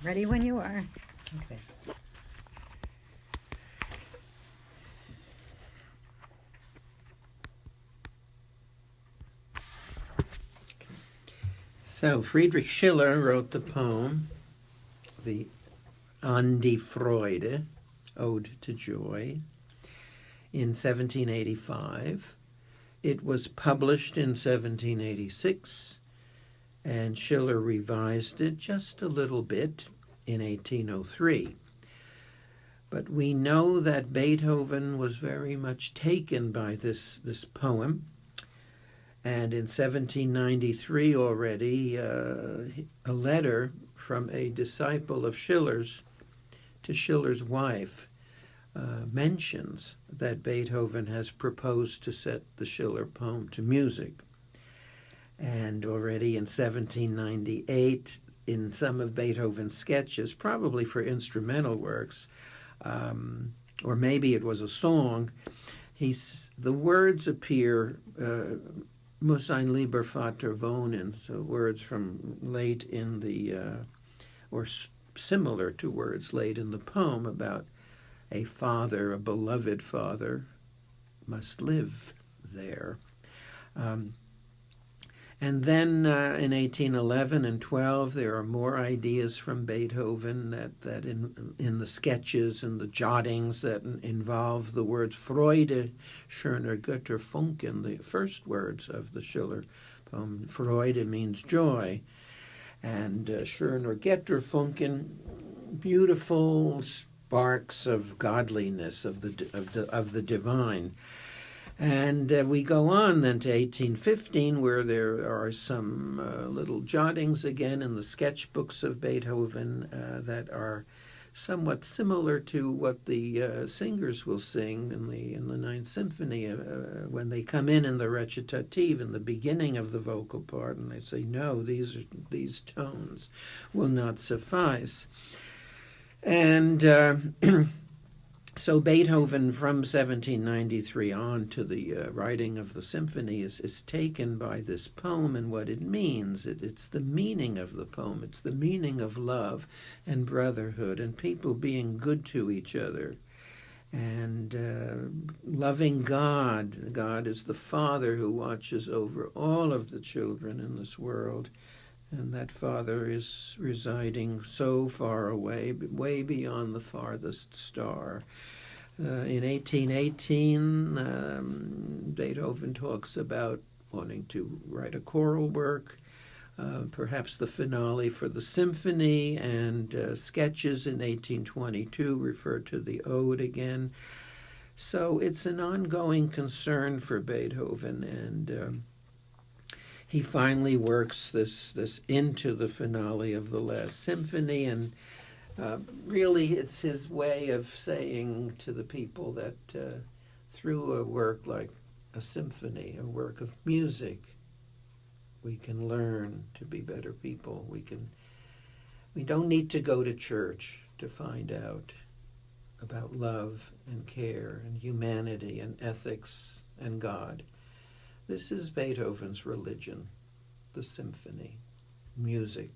Ready when you are. Okay. So Friedrich Schiller wrote the poem, the An die Freude, Ode to Joy, in 1785. It was published in 1786, and Schiller revised it just a little bit in 1803. But we know that Beethoven was very much taken by this poem, and in 1793 already, a letter from a disciple of Schiller's to Schiller's wife mentions that Beethoven has proposed to set the Schiller poem to music. And already in 1798, in some of Beethoven's sketches, probably for instrumental works, or maybe it was a song, the words appear, muss ein lieber Vater wohnen, so words from late in the, or similar to words late in the poem about a father, a beloved father, must live there. And then in 1811 and 12, there are more ideas from Beethoven that in the sketches and the jottings that involve the words Freude, schöner Götterfunken, the first words of the Schiller poem. Freude means joy, and schöner Götterfunken, beautiful sparks of godliness, of the divine. And we go on then to 1815, where there are some little jottings again in the sketchbooks of Beethoven that are somewhat similar to what the singers will sing in the Ninth Symphony when they come in the recitative, in the beginning of the vocal part, and they say, no, these tones will not suffice. And so Beethoven, from 1793 on to the writing of the symphony, is taken by this poem and what it means. It's the meaning of the poem. It's the meaning of love and brotherhood and people being good to each other and loving God. God is the Father who watches over all of the children in this world. And that Father is residing so far away, way beyond the farthest star. In 1818, Beethoven talks about wanting to write a choral work, perhaps the finale for the symphony, and sketches in 1822 refer to the ode again. So it's an ongoing concern for Beethoven, and he finally works this into the finale of the last symphony, and really it's his way of saying to the people that through a work like a symphony, a work of music, we can learn to be better people. We don't need to go to church to find out about love and care and humanity and ethics and God. This is Beethoven's religion, the symphony, music.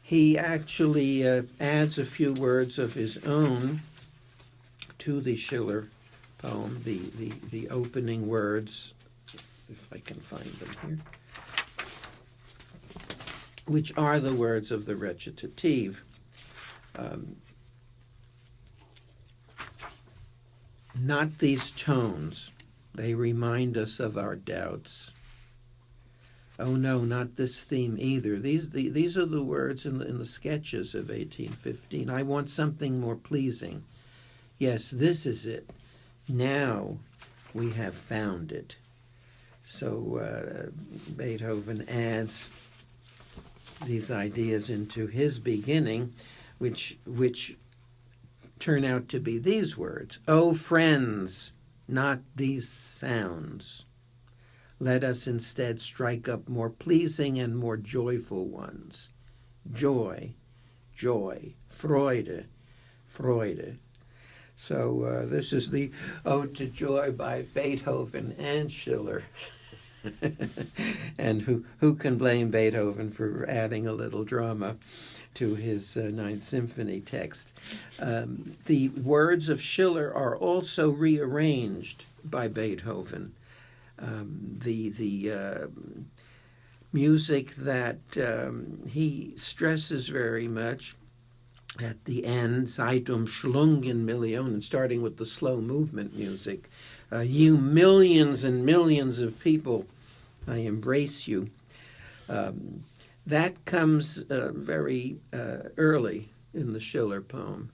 He actually adds a few words of his own to the Schiller poem, the opening words, if I can find them here, which are the words of the recitative. Not these tones. They remind us of our doubts. Oh no, not this theme either. These are the words in the sketches of 1815. I want something more pleasing. Yes, this is it. Now we have found it. So Beethoven adds these ideas into his beginning, which turn out to be these words. Oh, friends, not these sounds. Let us instead strike up more pleasing and more joyful ones. Joy, joy, Freude, Freude. So this is the Ode to Joy by Beethoven and Schiller. And who can blame Beethoven for adding a little drama to his Ninth Symphony text? The words of Schiller are also rearranged by Beethoven. The music that he stresses very much at the end, Zeit umschlungen Millionen, starting with the slow movement music. You millions and millions of people, I embrace you. That comes very early in the Schiller poem,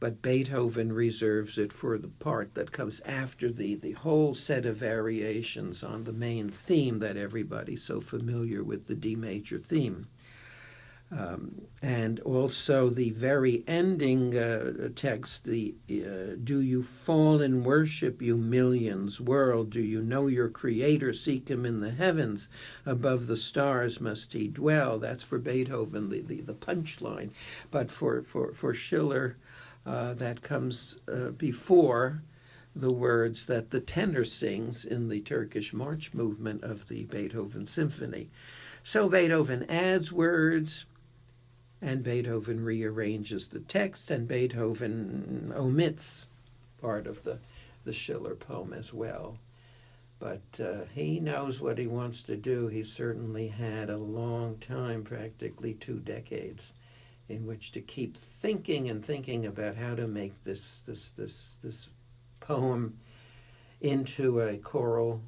but Beethoven reserves it for the part that comes after the whole set of variations on the main theme that everybody's so familiar with, the D major theme. And also the very ending text, the do you fall in worship, you millions, world? Do you know your Creator? Seek him in the heavens. Above the stars must he dwell. That's for Beethoven, the punchline. But for Schiller, that comes before the words that the tenor sings in the Turkish march movement of the Beethoven symphony. So Beethoven adds words, and Beethoven rearranges the text, and Beethoven omits part of the Schiller poem as well. But he knows what he wants to do. He certainly had a long time, practically 2 decades, in which to keep thinking and thinking about how to make this poem into a choral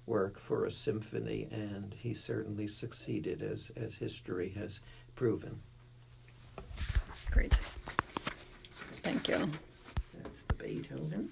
work for a symphony, and he certainly succeeded, as history has proven. Great. Thank you. That's the Beethoven.